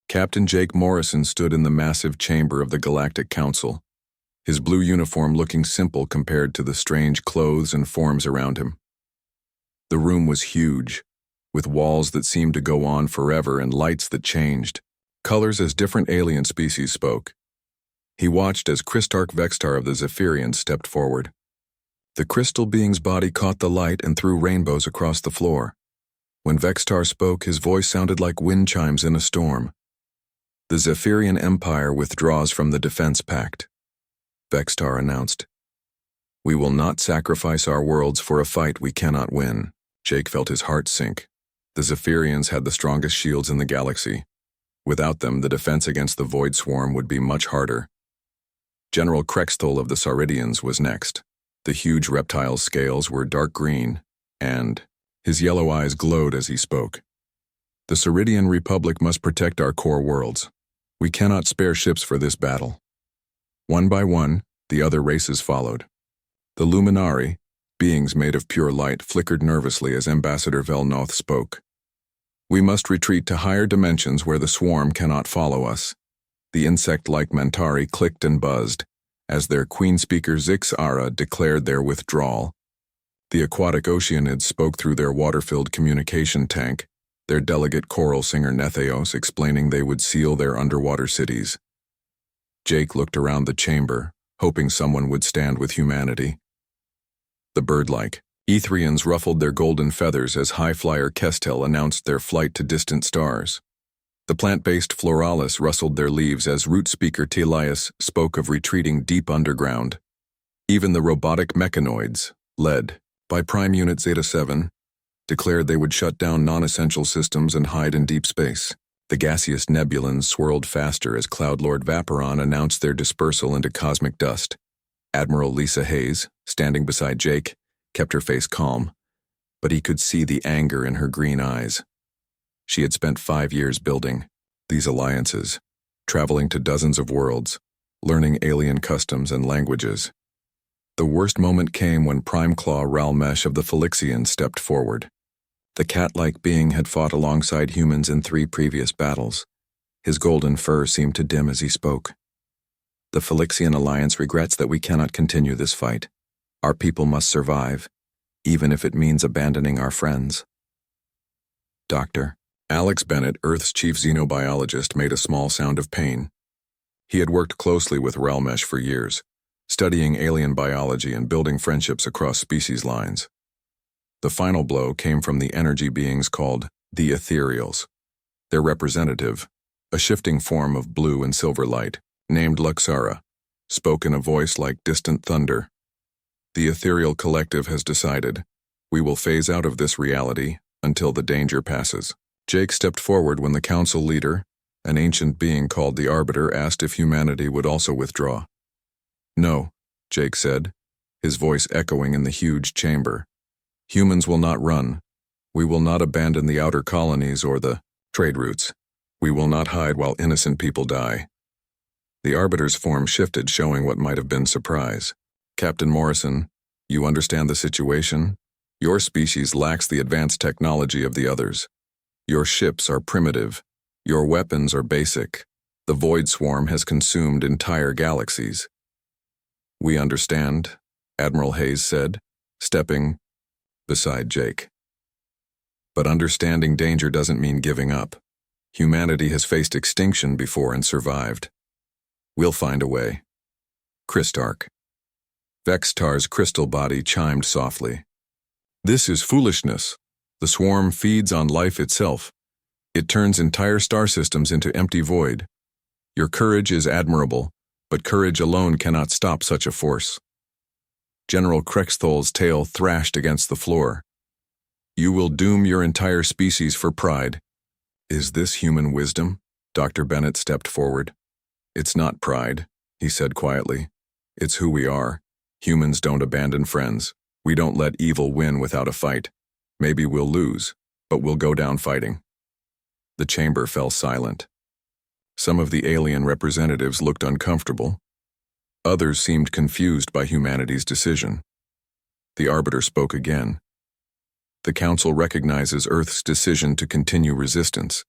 Captain Jake Morrison stood in the massive chamber of the Galactic Council, his blue uniform looking simple compared to the strange clothes and forms around him. The room was huge, with walls that seemed to go on forever and lights that changed, colors as different alien species spoke. He watched as Christarch Vextar of the Zephyrians stepped forward. The crystal being's body caught the light and threw rainbows across the floor. When Vextar spoke, his voice sounded like wind chimes in a storm. The Zephyrian Empire withdraws from the Defense Pact. Vextar announced. We will not sacrifice our worlds for a fight we cannot win. Jake felt his heart sink. The Zephyrians had the strongest shields in the galaxy. Without them, the defense against the Void Swarm would be much harder. General Krexthol of the Sauridians was next. The huge reptile's scales were dark green, and his yellow eyes glowed as he spoke. The Sauridian Republic must protect our core worlds. We cannot spare ships for this battle. One by one, the other races followed. The Luminari, beings made of pure light, flickered nervously as Ambassador Velnoth spoke. We must retreat to higher dimensions where the swarm cannot follow us. The insect-like Mentari clicked and buzzed, as their queen speaker Zix Ara declared their withdrawal. The aquatic oceanids spoke through their water-filled communication tank, their delegate choral singer Netheos explaining they would seal their underwater cities. Jake looked around the chamber, hoping someone would stand with humanity. The bird-like Etherians ruffled their golden feathers as high-flyer Kestel announced their flight to distant stars. The plant-based Floralis rustled their leaves as root speaker Telias spoke of retreating deep underground. Even the robotic mechanoids, led by Prime Unit Zeta 7, declared they would shut down non-essential systems and hide in deep space. The gaseous nebulans swirled faster as Cloud Lord Vaporon announced their dispersal into cosmic dust. Admiral Lisa Hayes, standing beside Jake, kept her face calm, but he could see the anger in her green eyes. She had spent 5 years building these alliances, traveling to dozens of worlds, learning alien customs and languages. The worst moment came when Primeclaw Ralmesh of the Phylixians stepped forward. The cat-like being had fought alongside humans in 3 previous battles. His golden fur seemed to dim as he spoke. The Phylixian Alliance regrets that we cannot continue this fight. Our people must survive, even if it means abandoning our friends. Dr. Alex Bennett, Earth's chief xenobiologist, made a small sound of pain. He had worked closely with Ralmesh for years, studying alien biology and building friendships across species lines. The final blow came from the energy beings called the Ethereals. Their representative, a shifting form of blue and silver light, named Luxara, spoke in a voice like distant thunder. The Ethereal Collective has decided, we will phase out of this reality until the danger passes. Jake stepped forward when the council leader, an ancient being called the Arbiter, asked if humanity would also withdraw. No, Jake said, his voice echoing in the huge chamber. Humans will not run. We will not abandon the outer colonies or the trade routes. We will not hide while innocent people die. The Arbiter's form shifted, showing what might have been surprise. Captain Morrison, you understand the situation? Your species lacks the advanced technology of the others. Your ships are primitive. Your weapons are basic. The Void Swarm has consumed entire galaxies. We understand, Admiral Hayes said, stepping beside Jake. But understanding danger doesn't mean giving up. Humanity has faced extinction before and survived. We'll find a way. Christarch. Vextar's crystal body chimed softly. This is foolishness. The swarm feeds on life itself. It turns entire star systems into empty void. Your courage is admirable, but courage alone cannot stop such a force. General Krexthol's tail thrashed against the floor. You will doom your entire species for pride. Is this human wisdom? Dr. Bennett stepped forward. It's not pride, he said quietly. It's who we are. Humans don't abandon friends. We don't let evil win without a fight. Maybe we'll lose, but we'll go down fighting. The chamber fell silent. Some of the alien representatives looked uncomfortable. Others seemed confused by humanity's decision. The Arbiter spoke again. The Council recognizes Earth's decision to continue resistance.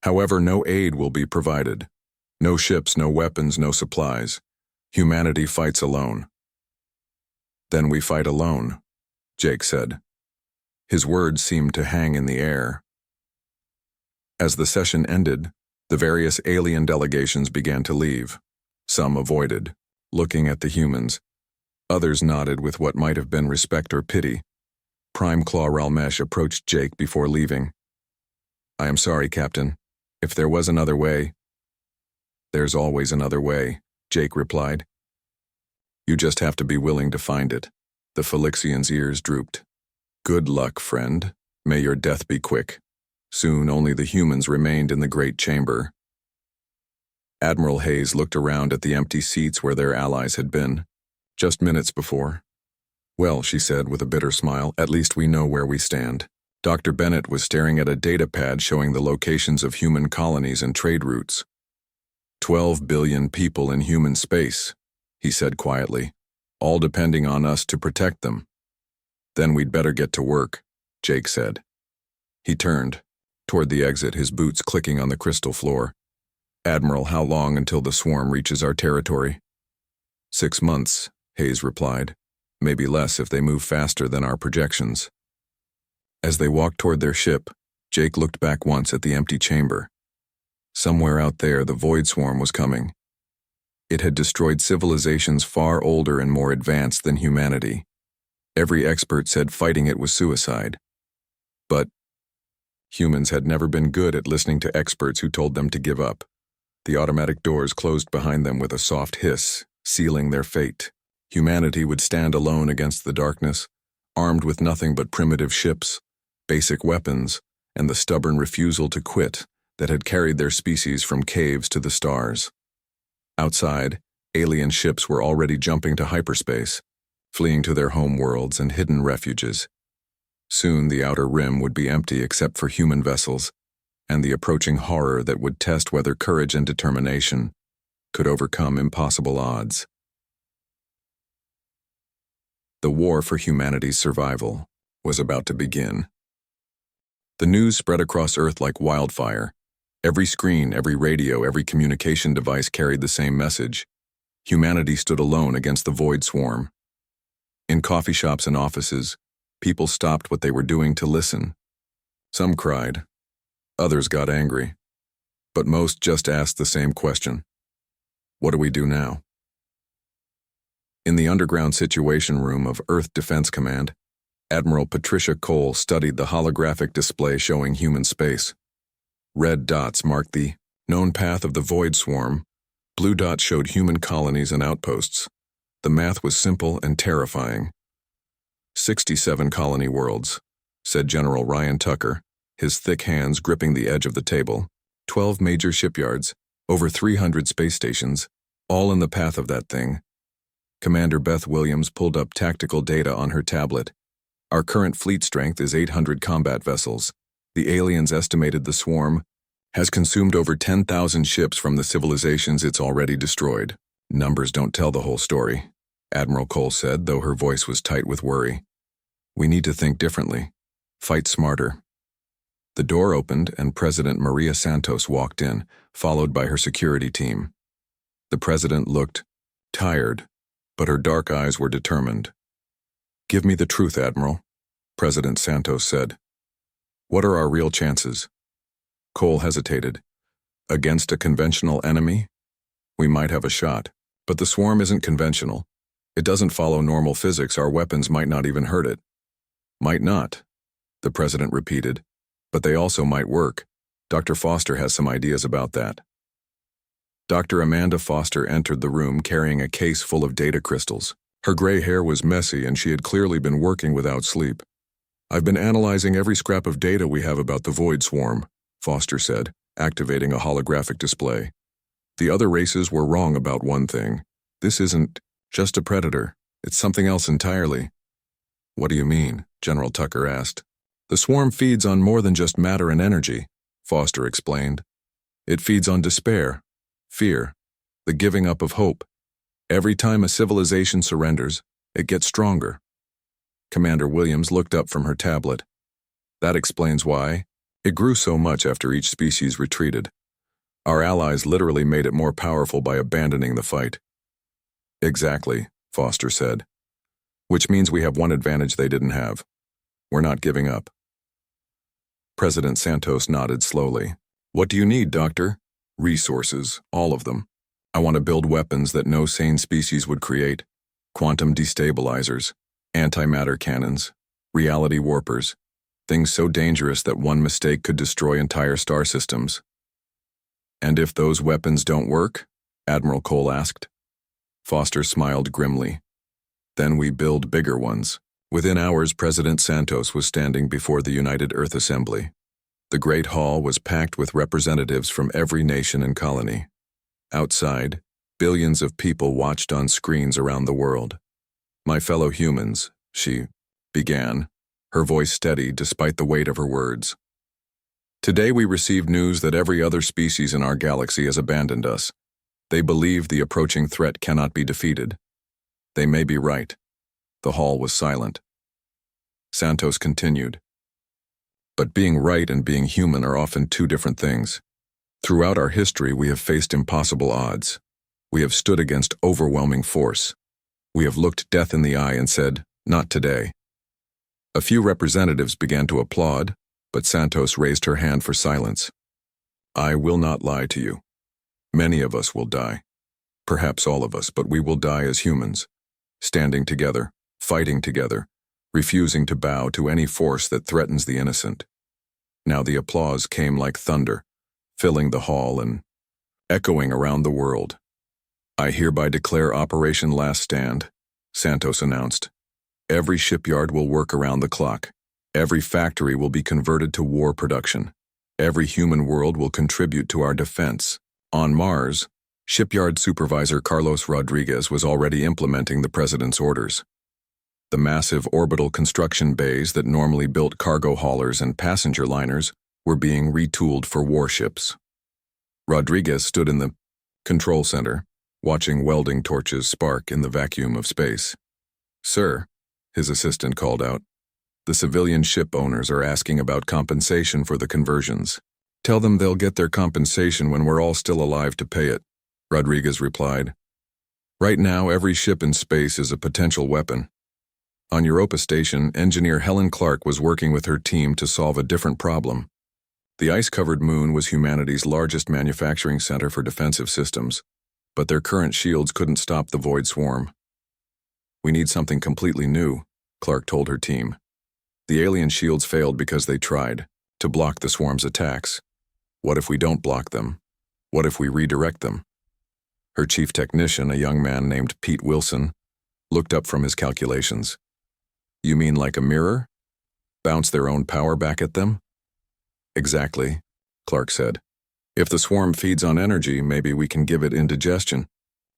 However, no aid will be provided. No ships, no weapons, no supplies. Humanity fights alone. Then we fight alone, Jake said. His words seemed to hang in the air. As the session ended, the various alien delegations began to leave. Some avoided, looking at the humans. Others nodded with what might have been respect or pity. Prime Claw Ralmesh approached Jake before leaving. "I am sorry, Captain. If there was another way—" "There's always another way," Jake replied. "You just have to be willing to find it." The Felixian's ears drooped. "Good luck, friend. May your death be quick." Soon only the humans remained in the great chamber. Admiral Hayes looked around at the empty seats where their allies had been, just minutes before. "Well," she said with a bitter smile, "at least we know where we stand." Dr. Bennett was staring at a data pad showing the locations of human colonies and trade routes. 12 billion people in human space, he said quietly, all depending on us to protect them. "Then we'd better get to work," Jake said. He turned toward the exit, his boots clicking on the crystal floor. "Admiral, how long until the swarm reaches our territory?" 6 months, Hayes replied. "Maybe less if they move faster than our projections." As they walked toward their ship, Jake looked back once at the empty chamber. Somewhere out there, the void swarm was coming. It had destroyed civilizations far older and more advanced than humanity. Every expert said fighting it was suicide. But humans had never been good at listening to experts who told them to give up. The automatic doors closed behind them with a soft hiss, sealing their fate. Humanity would stand alone against the darkness, armed with nothing but primitive ships, basic weapons, and the stubborn refusal to quit that had carried their species from caves to the stars. Outside, alien ships were already jumping to hyperspace, fleeing to their home worlds and hidden refuges. Soon the outer rim would be empty except for human vessels, and the approaching horror that would test whether courage and determination could overcome impossible odds. The war for humanity's survival was about to begin. The news spread across Earth like wildfire. Every screen, every radio, every communication device carried the same message. Humanity stood alone against the void swarm. In coffee shops and offices, people stopped what they were doing to listen. Some cried. Others got angry. But most just asked the same question. What do we do now? In the underground situation room of Earth Defense Command, Admiral Patricia Cole studied the holographic display showing human space. Red dots marked the known path of the void swarm. Blue dots showed human colonies and outposts. The math was simple and terrifying. 67 colony worlds, said General Ryan Tucker, his thick hands gripping the edge of the table. 12 major shipyards, over 300 space stations, all in the path of that thing. Commander Beth Williams pulled up tactical data on her tablet. Our current fleet strength is 800 combat vessels. The aliens estimated the swarm has consumed over 10,000 ships from the civilizations it's already destroyed. Numbers don't tell the whole story, Admiral Cole said, though her voice was tight with worry. We need to think differently. Fight smarter. The door opened and President Maria Santos walked in, followed by her security team. The president looked tired, but her dark eyes were determined. "Give me the truth, Admiral," President Santos said. "What are our real chances?" Cole hesitated. "Against a conventional enemy? We might have a shot, but the swarm isn't conventional. It doesn't follow normal physics. Our weapons might not even hurt it." "Might not," the president repeated, "but they also might work. Dr. Foster has some ideas about that." Dr. Amanda Foster entered the room carrying a case full of data crystals. Her gray hair was messy and she had clearly been working without sleep. "I've been analyzing every scrap of data we have about the void swarm," Foster said, activating a holographic display. "The other races were wrong about one thing. This isn't just a predator. It's something else entirely." "What do you mean?" General Tucker asked. "The swarm feeds on more than just matter and energy," Foster explained. "It feeds on despair, fear, the giving up of hope. Every time a civilization surrenders, it gets stronger." Commander Williams looked up from her tablet. "That explains why, It grew so much after each species retreated. Our allies literally made it more powerful by abandoning the fight. Exactly, Foster said. Which means we have one advantage they didn't have. We're not giving up. President Santos nodded slowly. What do you need, Doctor? Resources, all of them. I want to build weapons that no sane species would create. Quantum destabilizers, antimatter cannons, reality warpers, things so dangerous that one mistake could destroy entire star systems. And if those weapons don't work? Admiral Cole asked. Foster smiled grimly. Then we build bigger ones. Within hours, President Santos was standing before the United Earth Assembly. The Great Hall was packed with representatives from every nation and colony. Outside, billions of people watched on screens around the world. My fellow humans, she began, her voice steady despite the weight of her words. Today we received news that every other species in our galaxy has abandoned us. They believe the approaching threat cannot be defeated. They may be right. The hall was silent. Santos continued. But being right and being human are often two different things. Throughout our history, we have faced impossible odds. We have stood against overwhelming force. We have looked death in the eye and said, not today. A few representatives began to applaud, but Santos raised her hand for silence. I will not lie to you. Many of us will die. Perhaps all of us, but we will die as humans, standing together, fighting together, refusing to bow to any force that threatens the innocent. Now the applause came like thunder, filling the hall and echoing around the world. I hereby declare Operation Last Stand, Santos announced. Every shipyard will work around the clock. Every factory will be converted to war production. Every human world will contribute to our defense. On Mars, shipyard supervisor Carlos Rodriguez was already implementing the president's orders. The massive orbital construction bays that normally built cargo haulers and passenger liners were being retooled for warships. Rodriguez stood in the control center, watching welding torches spark in the vacuum of space. Sir, his assistant called out, the civilian ship owners are asking about compensation for the conversions. Tell them they'll get their compensation when we're all still alive to pay it, Rodriguez replied. Right now, every ship in space is a potential weapon. On Europa Station, engineer Helen Clark was working with her team to solve a different problem. The ice-covered moon was humanity's largest manufacturing center for defensive systems, but their current shields couldn't stop the void swarm. We need something completely new, Clark told her team. The alien shields failed because they tried to block the swarm's attacks. What if we don't block them? What if we redirect them? Her chief technician, a young man named Pete Wilson, looked up from his calculations. You mean like a mirror? Bounce their own power back at them? Exactly, Clark said. If the swarm feeds on energy, maybe we can give it indigestion.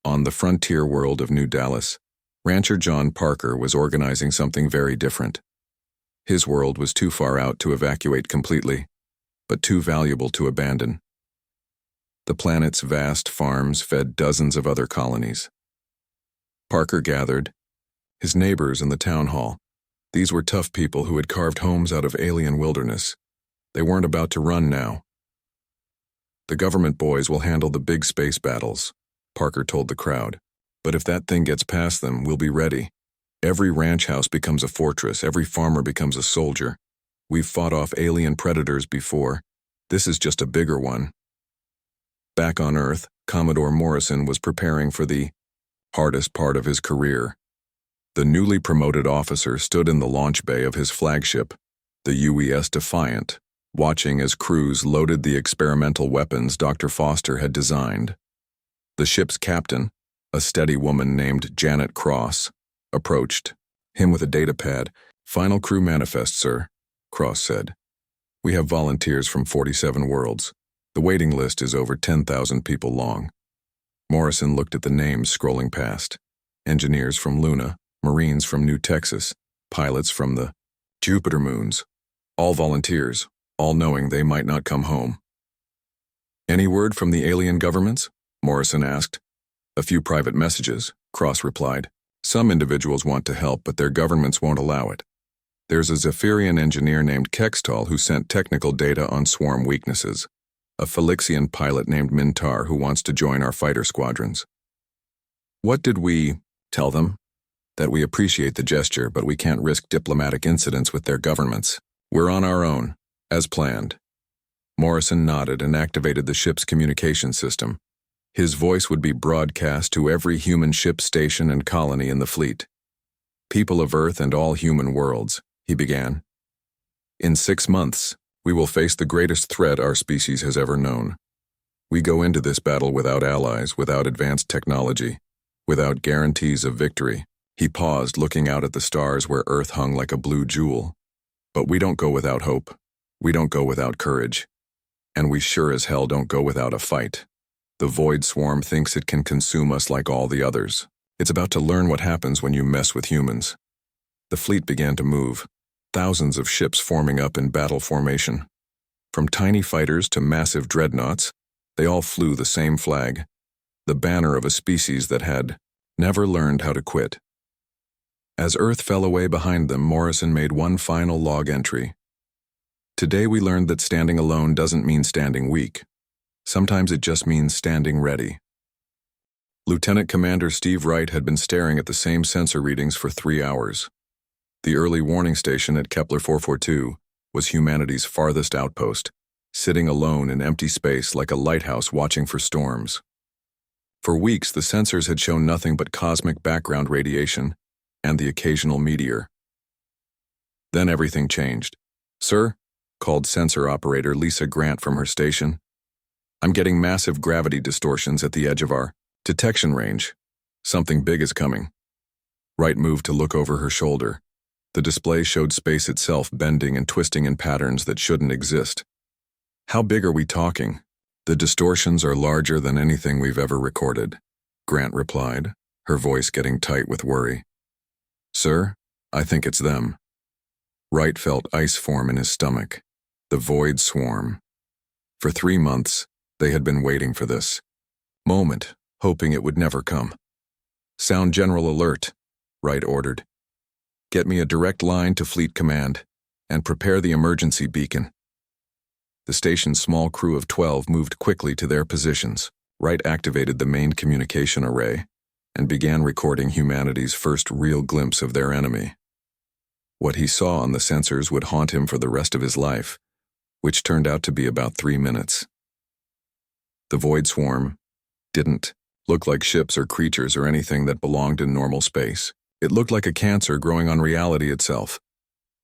On the frontier world of New Dallas, rancher John Parker was organizing something very different. His world was too far out to evacuate completely, but too valuable to abandon. The planet's vast farms fed dozens of other colonies. Parker gathered his neighbors in the town hall. These were tough people who had carved homes out of alien wilderness. They weren't about to run now. The government boys will handle the big space battles, Parker told the crowd. But if that thing gets past them, we'll be ready. Every ranch house becomes a fortress, every farmer becomes a soldier. We've fought off alien predators before. This is just a bigger one. Back on Earth, Commodore Morrison was preparing for the hardest part of his career. The newly promoted officer stood in the launch bay of his flagship, the UES Defiant, watching as crews loaded the experimental weapons Dr. Foster had designed. The ship's captain, a steady woman named Janet Cross, approached him with a data pad. Final crew manifest, sir, Cross said. We have volunteers from 47 worlds. The waiting list is over 10,000 people long. Morrison looked at the names scrolling past. Engineers from Luna, Marines from New Texas, pilots from the Jupiter moons. All volunteers, all knowing they might not come home. Any word from the alien governments? Morrison asked. A few private messages, Cross replied. Some individuals want to help, but their governments won't allow it. There's a Zephyrian engineer named Kextal who sent technical data on swarm weaknesses, a Felixian pilot named Mintar who wants to join our fighter squadrons. What did we tell them? That we appreciate the gesture, but we can't risk diplomatic incidents with their governments. We're on our own, as planned. Morrison nodded and activated the ship's communication system. His voice would be broadcast to every human ship, station, and colony in the fleet. People of Earth and all human worlds, he began. In 6 months, we will face the greatest threat our species has ever known. We go into this battle without allies, without advanced technology, without guarantees of victory. He paused, looking out at the stars where Earth hung like a blue jewel. But we don't go without hope. We don't go without courage. And we sure as hell don't go without a fight. The Void Swarm thinks it can consume us like all the others. It's about to learn what happens when you mess with humans. The fleet began to move, thousands of ships forming up in battle formation. From tiny fighters to massive dreadnoughts, they all flew the same flag, the banner of a species that had never learned how to quit. As Earth fell away behind them, Morrison made one final log entry. Today we learned that standing alone doesn't mean standing weak. Sometimes it just means standing ready. Lieutenant Commander Steve Wright had been staring at the same sensor readings for 3 hours. The early warning station at Kepler 442 was humanity's farthest outpost, sitting alone in empty space like a lighthouse watching for storms. For weeks, the sensors had shown nothing but cosmic background radiation and the occasional meteor. Then everything changed. "Sir," called sensor operator Lisa Grant from her station, "I'm getting massive gravity distortions at the edge of our detection range. Something big is coming." Wright moved to look over her shoulder. The display showed space itself bending and twisting in patterns that shouldn't exist. "How big are we talking?" "The distortions are larger than anything we've ever recorded," Grant replied, her voice getting tight with worry. "Sir, I think it's them." Wright felt ice form in his stomach. The Void Swarm. For 3 months, they had been waiting for this moment, hoping it would never come. "Sound General Alert," Wright ordered. "Get me a direct line to Fleet Command, and prepare the emergency beacon." The station's small crew of 12 moved quickly to their positions. Wright activated the main communication array and began recording humanity's first real glimpse of their enemy. What he saw on the sensors would haunt him for the rest of his life, which turned out to be about 3 minutes. The Void Swarm didn't look like ships or creatures or anything that belonged in normal space. It looked like a cancer growing on reality itself.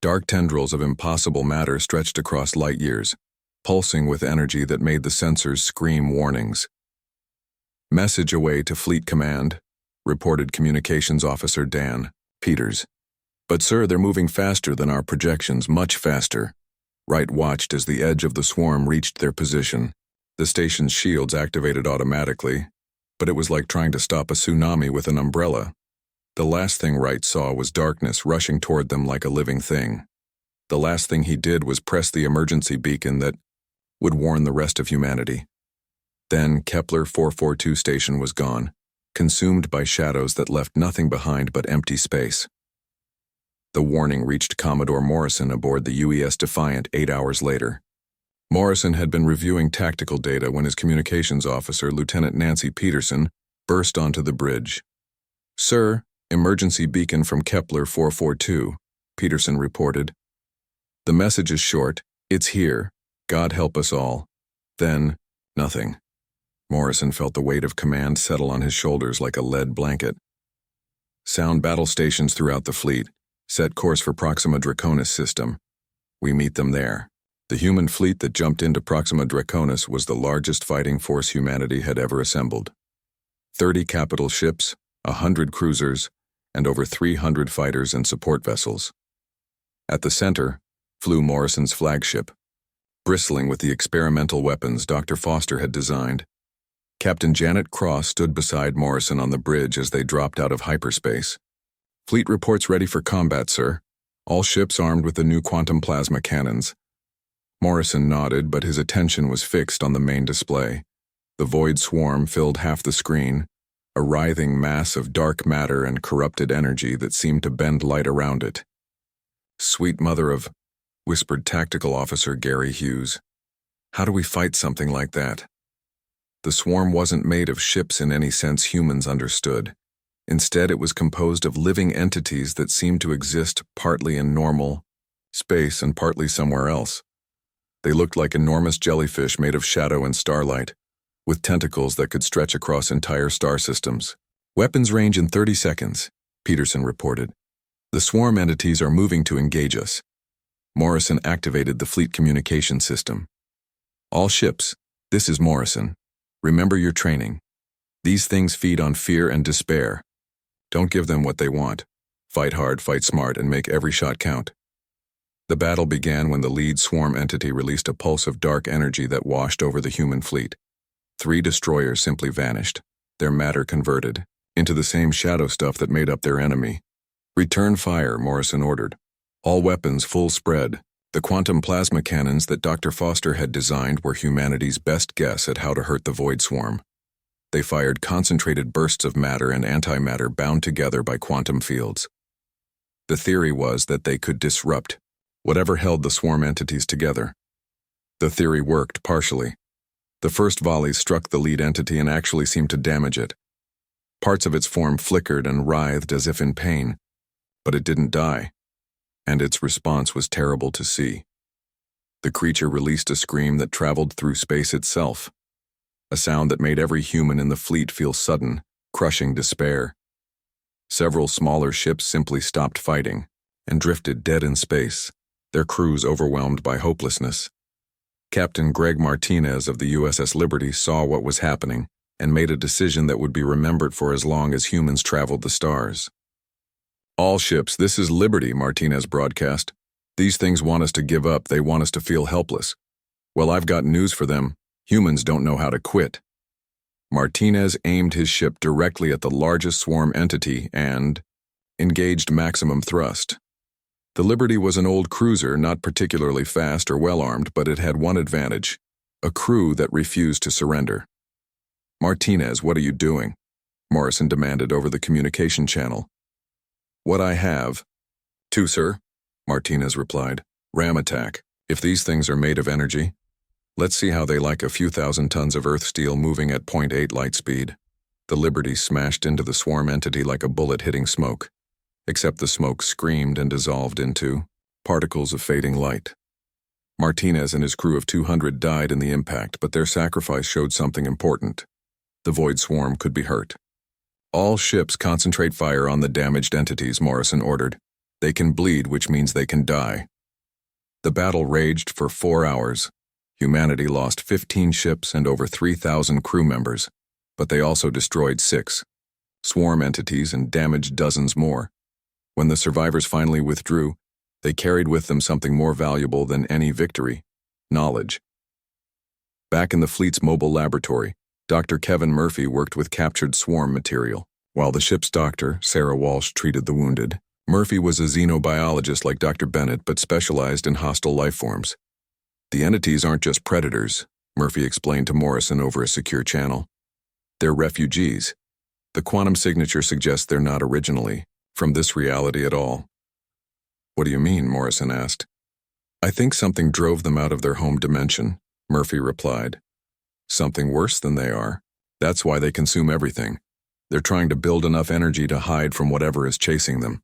Dark tendrils of impossible matter stretched across light years, pulsing with energy that made the sensors scream warnings. "Message away to Fleet Command," reported Communications Officer Dan Peters. "But sir, they're moving faster than our projections, much faster." Wright watched as the edge of the swarm reached their position. The station's shields activated automatically, but it was like trying to stop a tsunami with an umbrella. The last thing Wright saw was darkness rushing toward them like a living thing. The last thing he did was press the emergency beacon that would warn the rest of humanity. Then Kepler 442 station was gone, consumed by shadows that left nothing behind but empty space. The warning reached Commodore Morrison aboard the UES Defiant 8 hours later. Morrison had been reviewing tactical data when his communications officer, Lieutenant Nancy Peterson, burst onto the bridge. "Sir, emergency beacon from Kepler 442, Peterson reported. "The message is short. It's here. God help us all." Then, nothing. Morrison felt the weight of command settle on his shoulders like a lead blanket. "Sound battle stations throughout the fleet. Set course for Proxima Draconis system. We meet them there." The human fleet that jumped into Proxima Draconis was the largest fighting force humanity had ever assembled. 30 capital ships, 100 cruisers, and over 300 fighters and support vessels. At the center flew Morrison's flagship, bristling with the experimental weapons Dr. Foster had designed. Captain Janet Cross stood beside Morrison on the bridge as they dropped out of hyperspace. "Fleet reports ready for combat, sir. All ships armed with the new quantum plasma cannons." Morrison nodded, but his attention was fixed on the main display. The Void Swarm filled half the screen, a writhing mass of dark matter and corrupted energy that seemed to bend light around it. Sweet mother of, whispered Tactical Officer Gary Hughes. How do we fight something like that? The swarm wasn't made of ships in any sense humans understood. Instead, it was composed of living entities that seemed to exist partly in normal space and partly somewhere else. They looked like enormous jellyfish made of shadow and starlight, with tentacles that could stretch across entire star systems. Weapons range in 30 seconds, Peterson reported. The swarm entities are moving to engage us. Morrison activated the fleet communication system. All ships, this is Morrison. Remember your training. These things feed on fear and despair. Don't give them what they want. Fight hard, fight smart, and make every shot count. The battle began when the lead swarm entity released a pulse of dark energy that washed over the human fleet. 3 destroyers simply vanished, their matter converted into the same shadow stuff that made up their enemy. Return fire, Morrison ordered. All weapons full spread. The quantum plasma cannons that Dr. Foster had designed were humanity's best guess at how to hurt the void swarm. They fired concentrated bursts of matter and antimatter bound together by quantum fields. The theory was that they could disrupt whatever held the swarm entities together. The theory worked partially. The first volleys struck the lead entity and actually seemed to damage it. Parts of its form flickered and writhed as if in pain, but it didn't die, and its response was terrible to see. The creature released a scream that traveled through space itself, a sound that made every human in the fleet feel sudden, crushing despair. Several smaller ships simply stopped fighting and drifted dead in space, their crews overwhelmed by hopelessness. Captain Greg Martinez of the USS Liberty saw what was happening and made a decision that would be remembered for as long as humans traveled the stars. All ships, this is Liberty, Martinez broadcast. These things want us to give up, they want us to feel helpless. Well, I've got news for them. Humans don't know how to quit. Martinez aimed his ship directly at the largest swarm entity and engaged maximum thrust. The Liberty was an old cruiser, not particularly fast or well-armed, but it had one advantage: a crew that refused to surrender. Martinez, what are you doing? Morrison demanded over the communication channel. What I have. 2, sir, Martinez replied. Ram attack. If these things are made of energy, let's see how they like a few thousand tons of earth steel moving at 0.8 light speed. The Liberty smashed into the swarm entity like a bullet hitting smoke, except the smoke screamed and dissolved into particles of fading light. Martinez and his crew of 200 died in the impact, but their sacrifice showed something important. The void swarm could be hurt. All ships concentrate fire on the damaged entities, Morrison ordered. They can bleed, which means they can die. The battle raged for 4 hours. Humanity lost 15 ships and over 3,000 crew members, but they also destroyed 6 swarm entities and damaged dozens more. When the survivors finally withdrew, they carried with them something more valuable than any victory: knowledge. Back in the fleet's mobile laboratory, Dr. Kevin Murphy worked with captured swarm material. While the ship's doctor, Sarah Walsh, treated the wounded, Murphy was a xenobiologist like Dr. Bennett but specialized in hostile life forms. The entities aren't just predators, Murphy explained to Morrison over a secure channel. They're refugees. The quantum signature suggests they're not originally from this reality at all. What do you mean? Morrison asked. I think something drove them out of their home dimension, Murphy replied. Something worse than they are. That's why they consume everything. They're trying to build enough energy to hide from whatever is chasing them.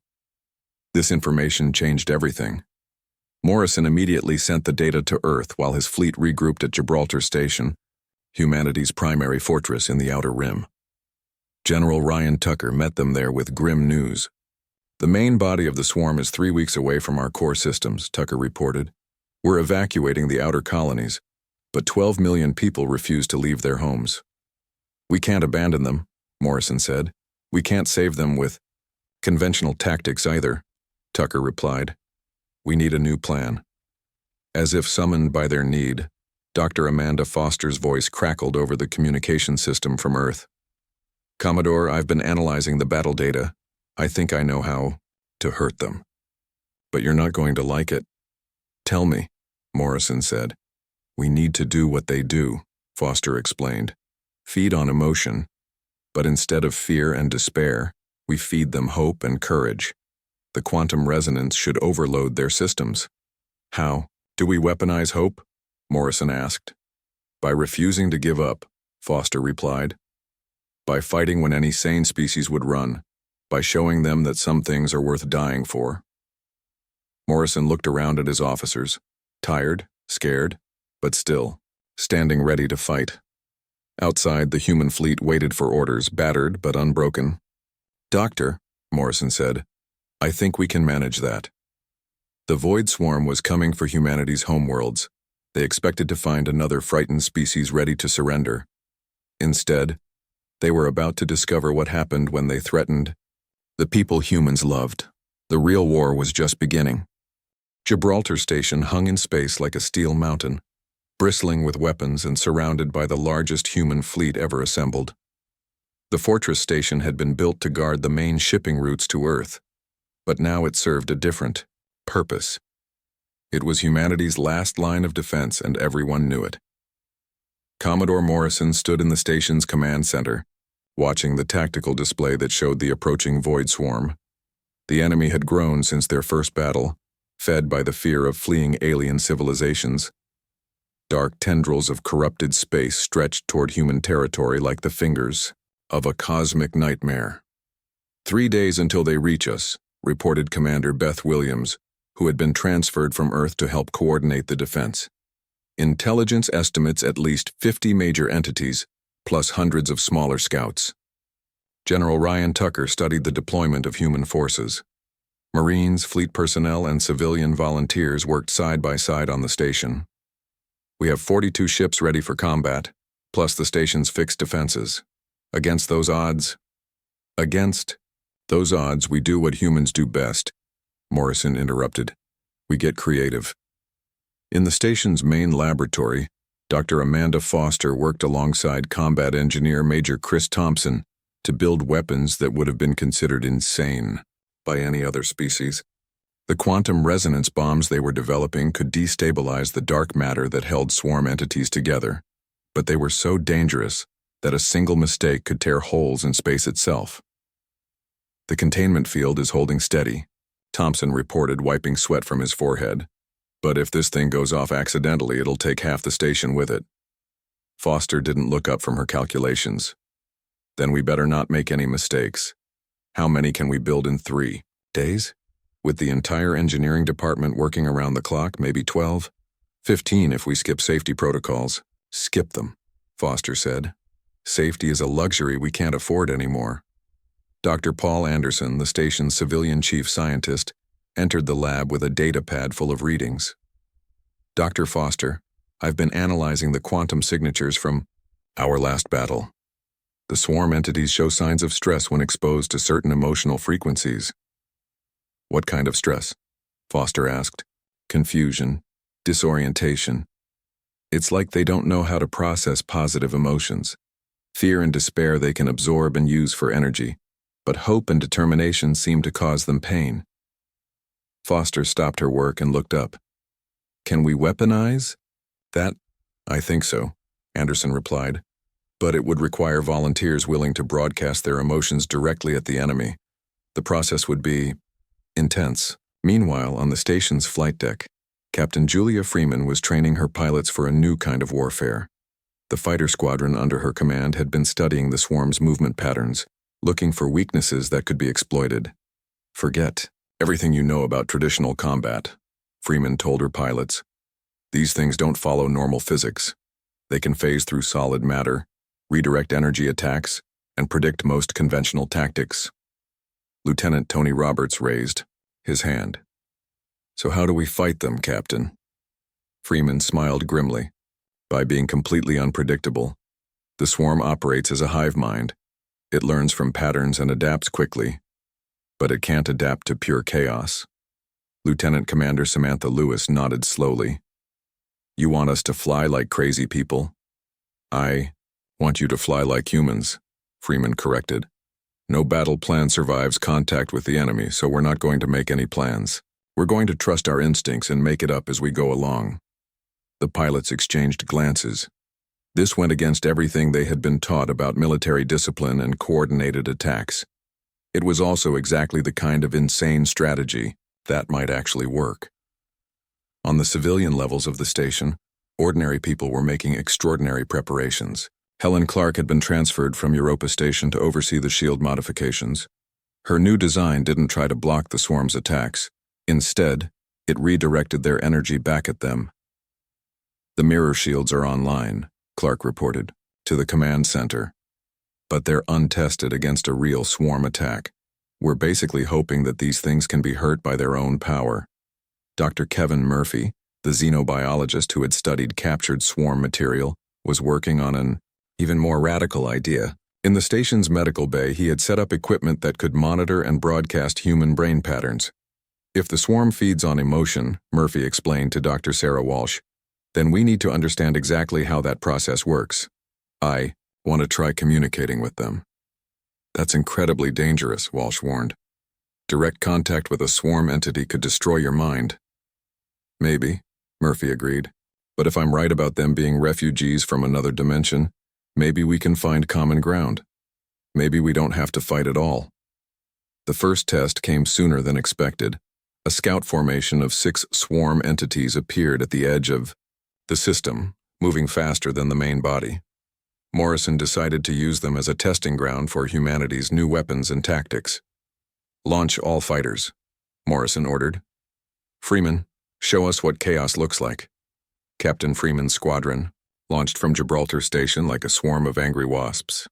This information changed everything. Morrison immediately sent the data to Earth while his fleet regrouped at Gibraltar Station, humanity's primary fortress in the Outer Rim. General Ryan Tucker met them there with grim news. The main body of the swarm is 3 weeks away from our core systems, Tucker reported. We're evacuating the outer colonies, but 12 million people refuse to leave their homes. We can't abandon them, Morrison said. We can't save them with conventional tactics either, Tucker replied. We need a new plan. As if summoned by their need, Dr. Amanda Foster's voice crackled over the communication system from Earth. Commodore, I've been analyzing the battle data. I think I know how to hurt them. But you're not going to like it. Tell me, Morrison said. We need to do what they do, Foster explained. Feed on emotion. But instead of fear and despair, we feed them hope and courage. The quantum resonance should overload their systems. How? Do we weaponize hope? Morrison asked. By refusing to give up, Foster replied. By fighting when any sane species would run. By showing them that some things are worth dying for. Morrison looked around at his officers, tired, scared, but still, standing ready to fight. Outside, the human fleet waited for orders, battered but unbroken. Doctor, Morrison said, I think we can manage that. The Void Swarm was coming for humanity's homeworlds. They expected to find another frightened species ready to surrender. Instead, they were about to discover what happened when they threatened the people humans loved. The real war was just beginning. Gibraltar Station hung in space like a steel mountain, bristling with weapons and surrounded by the largest human fleet ever assembled. The fortress station had been built to guard the main shipping routes to Earth, but now it served a different purpose. It was humanity's last line of defense, and everyone knew it. Commodore Morrison stood in the station's command center, watching the tactical display that showed the approaching Void Swarm. The enemy had grown since their first battle, fed by the fear of fleeing alien civilizations. Dark tendrils of corrupted space stretched toward human territory like the fingers of a cosmic nightmare. 3 days until they reach us, reported Commander Beth Williams, who had been transferred from Earth to help coordinate the defense. Intelligence estimates at least 50 major entities, plus hundreds of smaller scouts. General Ryan Tucker studied the deployment of human forces. Marines, fleet personnel, and civilian volunteers worked side by side on the station. We have 42 ships ready for combat, plus the station's fixed defenses. Against those odds, we do what humans do best, Morrison interrupted. We get creative. In the station's main laboratory, Dr. Amanda Foster worked alongside combat engineer Major Chris Thompson to build weapons that would have been considered insane by any other species. The quantum resonance bombs they were developing could destabilize the dark matter that held swarm entities together, but they were so dangerous that a single mistake could tear holes in space itself. The containment field is holding steady, Thompson reported, wiping sweat from his forehead. But if this thing goes off accidentally, it'll take half the station with it. Foster didn't look up from her calculations. Then we better not make any mistakes. How many can we build in 3 days? With the entire engineering department working around the clock, maybe 12? 15 if we skip safety protocols. Skip them, Foster said. Safety is a luxury we can't afford anymore. Dr. Paul Anderson, the station's civilian chief scientist, entered the lab with a data pad full of readings. Dr. Foster, I've been analyzing the quantum signatures from our last battle. The swarm entities show signs of stress when exposed to certain emotional frequencies. What kind of stress? Foster asked. Confusion, disorientation. It's like they don't know how to process positive emotions. Fear and despair they can absorb and use for energy, but hope and determination seem to cause them pain. Foster stopped her work and looked up. Can we weaponize that? I think so, Anderson replied. But it would require volunteers willing to broadcast their emotions directly at the enemy. The process would be intense. Meanwhile, on the station's flight deck, Captain Julia Freeman was training her pilots for a new kind of warfare. The fighter squadron under her command had been studying the swarm's movement patterns, looking for weaknesses that could be exploited. Forget everything you know about traditional combat, Freeman told her pilots. These things don't follow normal physics. They can phase through solid matter, redirect energy attacks, and predict most conventional tactics. Lieutenant Tony Roberts raised his hand. So how do we fight them, Captain? Freeman smiled grimly. By being completely unpredictable. The swarm operates as a hive mind. It learns from patterns and adapts quickly, but it can't adapt to pure chaos. Lieutenant Commander Samantha Lewis nodded slowly. You want us to fly like crazy people? I want you to fly like humans, Freeman corrected. No battle plan survives contact with the enemy, so we're not going to make any plans. We're going to trust our instincts and make it up as we go along. The pilots exchanged glances. This went against everything they had been taught about military discipline and coordinated attacks. It was also exactly the kind of insane strategy that might actually work. On the civilian levels of the station, ordinary people were making extraordinary preparations. Helen Clark had been transferred from Europa Station to oversee the shield modifications. Her new design didn't try to block the swarm's attacks. Instead, it redirected their energy back at them. "The mirror shields are online," Clark reported, to the command center. "But they're untested against a real swarm attack. We're basically hoping that these things can be hurt by their own power." Dr. Kevin Murphy, the xenobiologist who had studied captured swarm material, was working on an even more radical idea. In the station's medical bay, he had set up equipment that could monitor and broadcast human brain patterns. "If the swarm feeds on emotion," Murphy explained to Dr. Sarah Walsh, "then we need to understand exactly how that process works. I want to try communicating with them." "That's incredibly dangerous," Walsh warned. "Direct contact with a swarm entity could destroy your mind." "Maybe," Murphy agreed. "But if I'm right about them being refugees from another dimension, maybe we can find common ground. Maybe we don't have to fight at all." The first test came sooner than expected. A scout formation of 6 swarm entities appeared at the edge of the system, moving faster than the main body. Morrison decided to use them as a testing ground for humanity's new weapons and tactics. "Launch all fighters," Morrison ordered. "Freeman, show us what chaos looks like." Captain Freeman's squadron launched from Gibraltar Station like a swarm of angry wasps.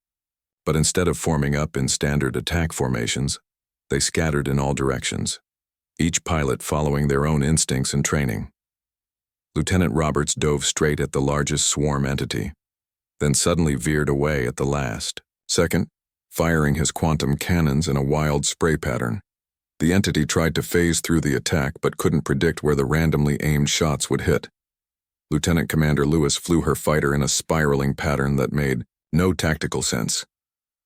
But instead of forming up in standard attack formations, they scattered in all directions, each pilot following their own instincts and training. Lieutenant Roberts dove straight at the largest swarm entity, then suddenly veered away at the last second, firing his quantum cannons in a wild spray pattern. The entity tried to phase through the attack but couldn't predict where the randomly aimed shots would hit. Lieutenant Commander Lewis flew her fighter in a spiraling pattern that made no tactical sense,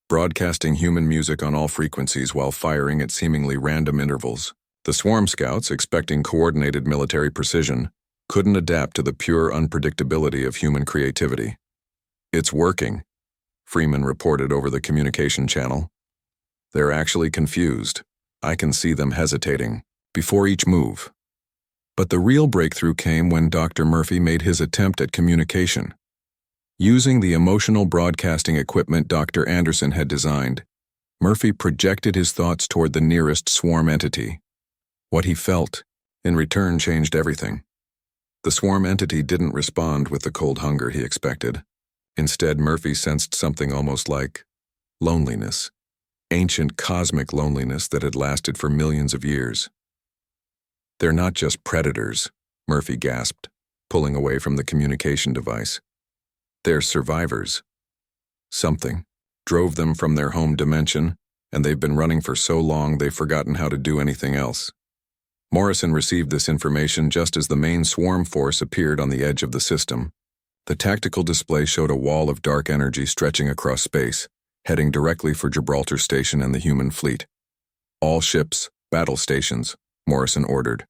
broadcasting human music on all frequencies while firing at seemingly random intervals. The swarm scouts, expecting coordinated military precision, couldn't adapt to the pure unpredictability of human creativity. "It's working," Freeman reported over the communication channel. "They're actually confused. I can see them hesitating before each move." But the real breakthrough came when Dr. Murphy made his attempt at communication. Using the emotional broadcasting equipment Dr. Anderson had designed, Murphy projected his thoughts toward the nearest swarm entity. What he felt, in return, changed everything. The swarm entity didn't respond with the cold hunger he expected. Instead, Murphy sensed something almost like loneliness, ancient cosmic loneliness that had lasted for millions of years. "They're not just predators," Murphy gasped, pulling away from the communication device. "They're survivors. Something drove them from their home dimension, and they've been running for so long they've forgotten how to do anything else." Morrison received this information just as the main swarm force appeared on the edge of the system. The tactical display showed a wall of dark energy stretching across space, heading directly for Gibraltar Station and the human fleet. "All ships, battle stations," Morrison ordered.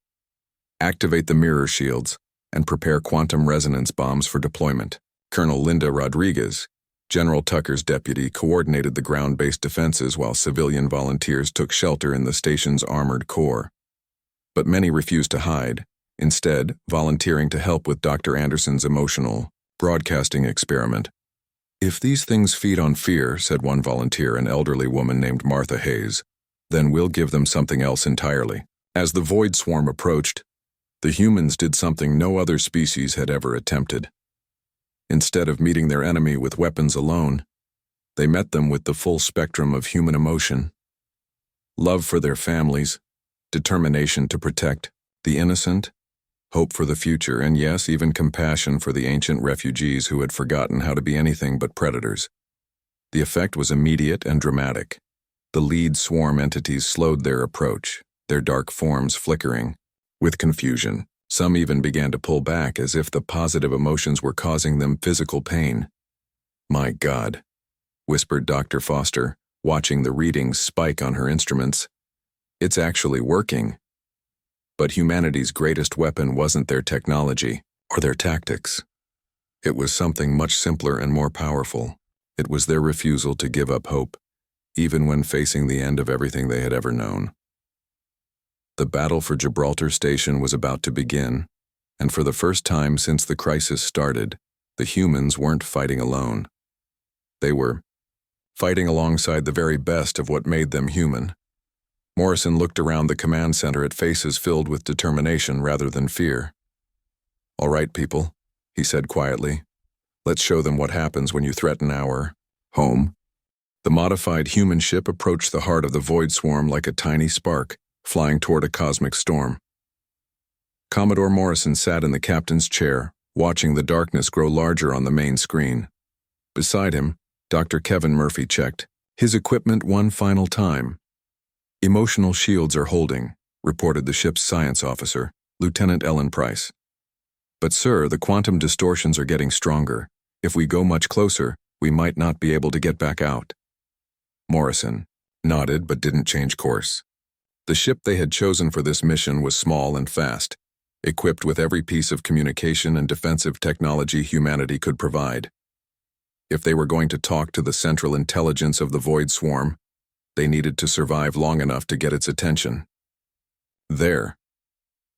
"Activate the mirror shields and prepare quantum resonance bombs for deployment." Colonel Linda Rodriguez, General Tucker's deputy, coordinated the ground-based defenses while civilian volunteers took shelter in the station's armored core. But many refused to hide, instead volunteering to help with Dr. Anderson's emotional broadcasting experiment. "If these things feed on fear," said one volunteer, an elderly woman named Martha Hayes, "then we'll give them something else entirely." As the void swarm approached, the humans did something no other species had ever attempted. Instead of meeting their enemy with weapons alone, they met them with the full spectrum of human emotion: love for their families, determination to protect the innocent, hope for the future, and yes, even compassion for the ancient refugees who had forgotten how to be anything but predators. The effect was immediate and dramatic. The lead swarm entities slowed their approach, their dark forms flickering with confusion. Some even began to pull back as if the positive emotions were causing them physical pain. "My God," whispered Dr. Foster, watching the readings spike on her instruments. "It's actually working." But humanity's greatest weapon wasn't their technology or their tactics. It was something much simpler and more powerful. It was their refusal to give up hope, even when facing the end of everything they had ever known. The battle for Gibraltar Station was about to begin, and for the first time since the crisis started, the humans weren't fighting alone. They were fighting alongside the very best of what made them human. Morrison looked around the command center at faces filled with determination rather than fear. "All right, people," he said quietly. "Let's show them what happens when you threaten our home." The modified human ship approached the heart of the void swarm like a tiny spark, flying toward a cosmic storm. Commodore Morrison sat in the captain's chair, watching the darkness grow larger on the main screen. Beside him, Dr. Kevin Murphy checked his equipment one final time. "Emotional shields are holding," reported the ship's science officer, Lieutenant Ellen Price. "But sir, the quantum distortions are getting stronger. If we go much closer, we might not be able to get back out." Morrison nodded but didn't change course. The ship they had chosen for this mission was small and fast, equipped with every piece of communication and defensive technology humanity could provide. If they were going to talk to the central intelligence of the void swarm, they needed to survive long enough to get its attention. There,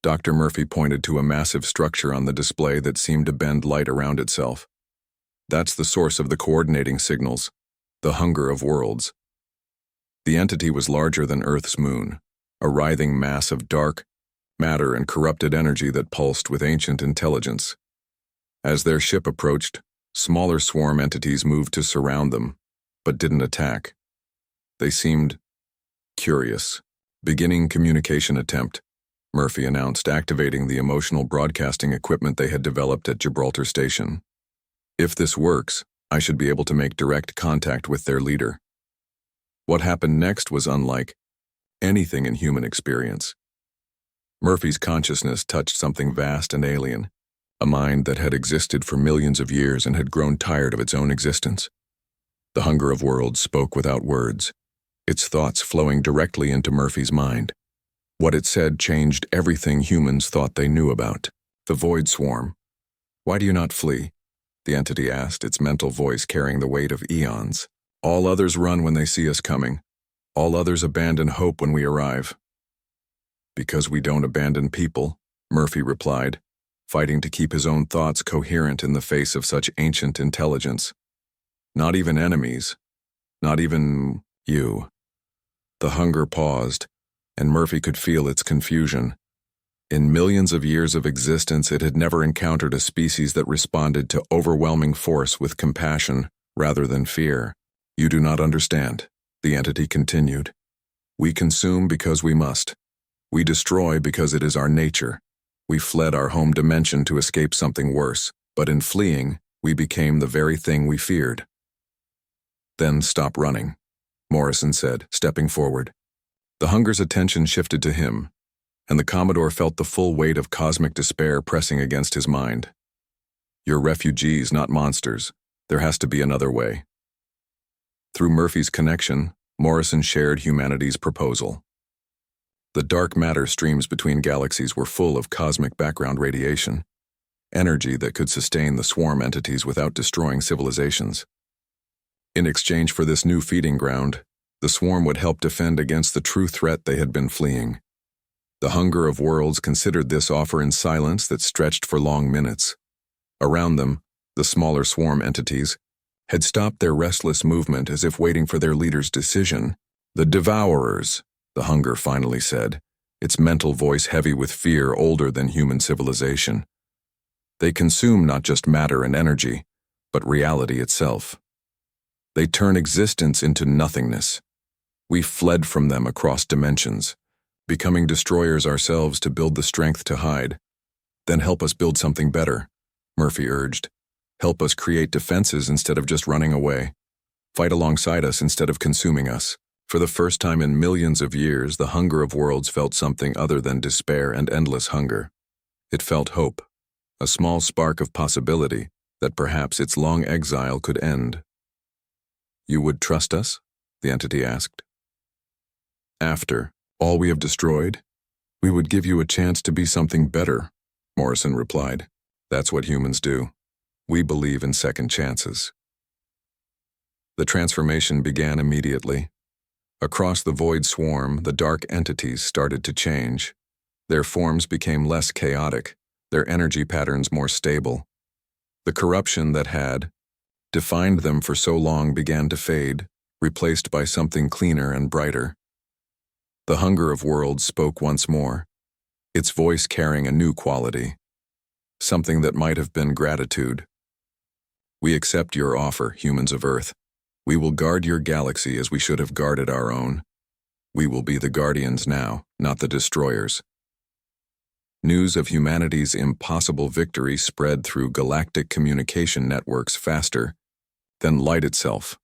Dr. Murphy pointed to a massive structure on the display that seemed to bend light around itself. "That's the source of the coordinating signals, the Hunger of Worlds." The entity was larger than Earth's moon, a writhing mass of dark matter and corrupted energy that pulsed with ancient intelligence. As their ship approached, smaller swarm entities moved to surround them, but didn't attack. They seemed curious. "Beginning communication attempt," Murphy announced, activating the emotional broadcasting equipment they had developed at Gibraltar Station. "If this works, I should be able to make direct contact with their leader." What happened next was unlike anything in human experience. Murphy's consciousness touched something vast and alien, a mind that had existed for millions of years and had grown tired of its own existence. The Hunger of Worlds spoke without words, its thoughts flowing directly into Murphy's mind. What it said changed everything humans thought they knew about. "The void swarm. Why do you not flee?" the entity asked, its mental voice carrying the weight of eons. "All others run when they see us coming. All others abandon hope when we arrive." "Because we don't abandon people," Murphy replied, fighting to keep his own thoughts coherent in the face of such ancient intelligence. "Not even enemies. Not even you." The hunger paused, and Murphy could feel its confusion. In millions of years of existence, it had never encountered a species that responded to overwhelming force with compassion rather than fear. "You do not understand," the entity continued. "We consume because we must. We destroy because it is our nature. We fled our home dimension to escape something worse, but in fleeing, we became the very thing we feared." "Then stop running," Morrison said, stepping forward. The hunger's attention shifted to him, and the Commodore felt the full weight of cosmic despair pressing against his mind. "You're refugees, not monsters. There has to be another way." Through Murphy's connection, Morrison shared humanity's proposal. The dark matter streams between galaxies were full of cosmic background radiation, energy that could sustain the swarm entities without destroying civilizations. In exchange for this new feeding ground, the swarm would help defend against the true threat they had been fleeing. The Hunger of Worlds considered this offer in silence that stretched for long minutes. Around them, the smaller swarm entities had stopped their restless movement as if waiting for their leader's decision. "The Devourers," the Hunger finally said, its mental voice heavy with fear older than human civilization. "They consume not just matter and energy, but reality itself. They turn existence into nothingness. We fled from them across dimensions, becoming destroyers ourselves to build the strength to hide. Then help us build something better," Murphy urged. "Help us create defenses instead of just running away. Fight alongside us instead of consuming us." For the first time in millions of years, the Hunger of Worlds felt something other than despair and endless hunger. It felt hope, a small spark of possibility that perhaps its long exile could end. "You would trust us?" the entity asked. "After all we have destroyed, we would give you a chance to be something better," Morrison replied. "That's what humans do. We believe in second chances." The transformation began immediately. Across the void swarm, the dark entities started to change. Their forms became less chaotic, their energy patterns more stable. The corruption that had defined them for so long began to fade, replaced by something cleaner and brighter. The hunger of worlds spoke once more, its voice carrying a new quality, something that might have been gratitude. We accept your offer, humans of Earth. We will guard your galaxy as we should have guarded our own. We will be the guardians now, not the destroyers. News of humanity's impossible victory spread through galactic communication networks faster than light itself.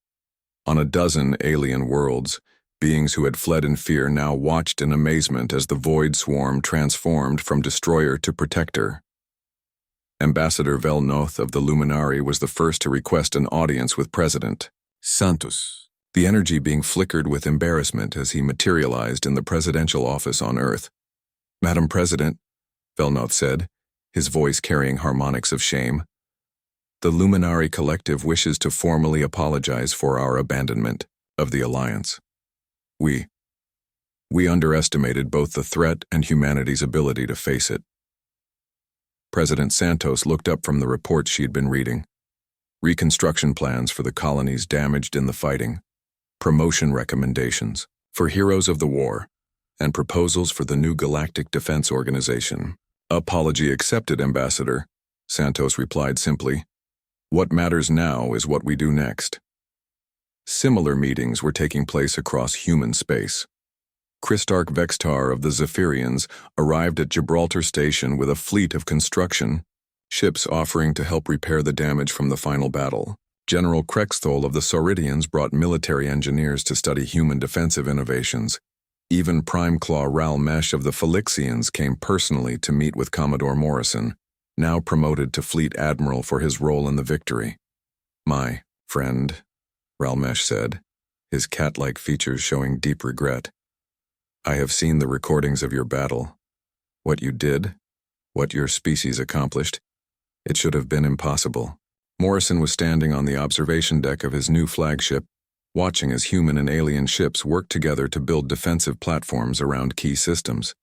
On a dozen alien worlds, beings who had fled in fear now watched in amazement as the void swarm transformed from destroyer to protector. Ambassador Velnoth of the Luminari was the first to request an audience with President Santos, the energy being flickered with embarrassment as he materialized in the presidential office on Earth. "Madam President," Velnoth said, his voice carrying harmonics of shame, "the Luminari Collective wishes to formally apologize for our abandonment of the Alliance. We underestimated both the threat and humanity's ability to face it." President Santos looked up from the reports she had been reading. Reconstruction plans for the colonies damaged in the fighting, promotion recommendations for heroes of the war, and proposals for the new Galactic Defense Organization. "Apology accepted, Ambassador," Santos replied simply. "What matters now is what we do next." Similar meetings were taking place across human space. Christarch Vextar of the Zephyrians arrived at Gibraltar Station with a fleet of construction ships offering to help repair the damage from the final battle. General Krexthol of the Sauridians brought military engineers to study human defensive innovations. Even Prime Claw Ralmesh of the Felixians came personally to meet with Commodore Morrison, now promoted to Fleet Admiral for his role in the victory. "My friend," Ralmesh said, his cat-like features showing deep regret. "I have seen the recordings of your battle. What you did, what your species accomplished, it should have been impossible." Morrison was standing on the observation deck of his new flagship, watching as human and alien ships worked together to build defensive platforms around key systems.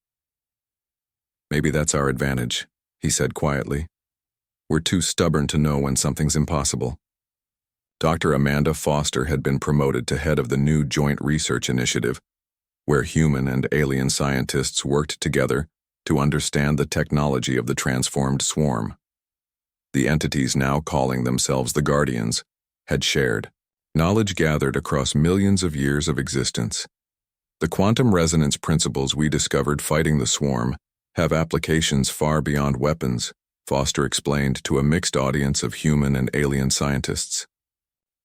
"Maybe that's our advantage," he said quietly. "We're too stubborn to know when something's impossible." Dr. Amanda Foster had been promoted to head of the new Joint Research Initiative, where human and alien scientists worked together to understand the technology of the transformed swarm. The entities now calling themselves the Guardians had shared knowledge gathered across millions of years of existence. "The quantum resonance principles we discovered fighting the swarm have applications far beyond weapons," Foster explained to a mixed audience of human and alien scientists.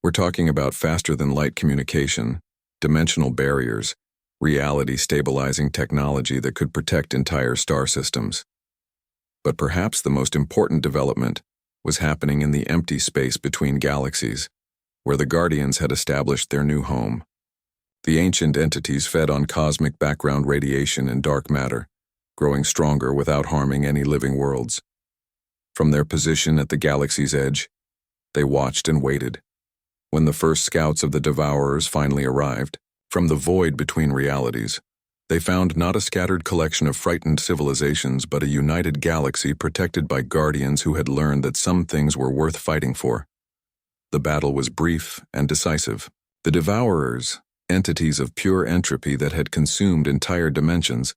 "We're talking about faster-than-light communication, dimensional barriers, reality-stabilizing technology that could protect entire star systems." But perhaps the most important development was happening in the empty space between galaxies, where the Guardians had established their new home. The ancient entities fed on cosmic background radiation and dark matter, growing stronger without harming any living worlds. From their position at the galaxy's edge, they watched and waited. When the first scouts of the Devourers finally arrived, from the void between realities, they found not a scattered collection of frightened civilizations but a united galaxy protected by Guardians who had learned that some things were worth fighting for. The battle was brief and decisive. The Devourers, entities of pure entropy that had consumed entire dimensions,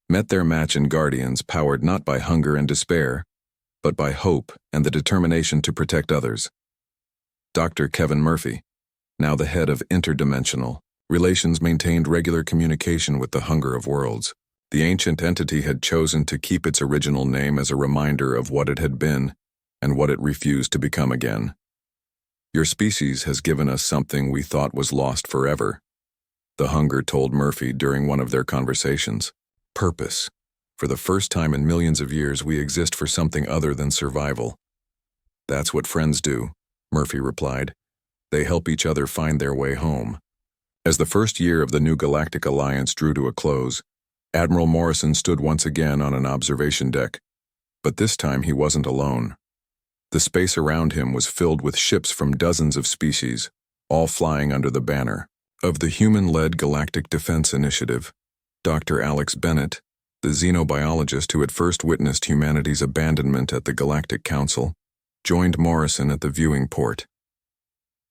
met their match in Guardians powered not by hunger and despair, but by hope and the determination to protect others. Dr. Kevin Murphy, now the head of Interdimensional Relations, maintained regular communication with the Hunger of Worlds. The ancient entity had chosen to keep its original name as a reminder of what it had been and what it refused to become again. "Your species has given us something we thought was lost forever," the Hunger told Murphy during one of their conversations. "Purpose. For the first time in millions of years, we exist for something other than survival." "That's what friends do," Murphy replied. "They help each other find their way home." As the first year of the new Galactic Alliance drew to a close, Admiral Morrison stood once again on an observation deck, but this time he wasn't alone. The space around him was filled with ships from dozens of species, all flying under the banner of the human-led Galactic Defense Initiative, Dr. Alex Bennett, the xenobiologist who had first witnessed humanity's abandonment at the Galactic Council, joined Morrison at the viewing port.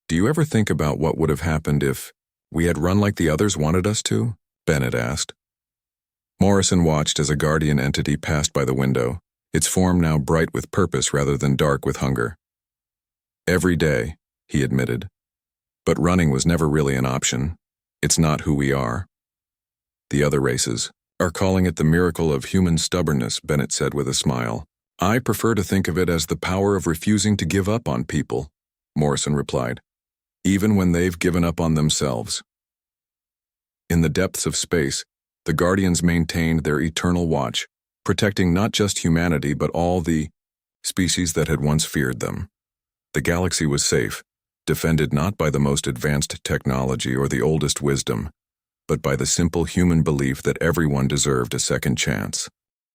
"Do you ever think about what would have happened if we had run like the others wanted us to?" Bennett asked. Morrison watched as a guardian entity passed by the window, its form now bright with purpose rather than dark with hunger. "Every day," he admitted. "But running was never really an option. It's not who we are." "The other races are calling it the miracle of human stubbornness," Bennett said with a smile. "I prefer to think of it as the power of refusing to give up on people," Morrison replied, "even when they've given up on themselves." In the depths of space, the Guardians maintained their eternal watch, protecting not just humanity but all the species that had once feared them. The galaxy was safe, defended not by the most advanced technology or the oldest wisdom, but by the simple human belief that everyone deserved a second chance.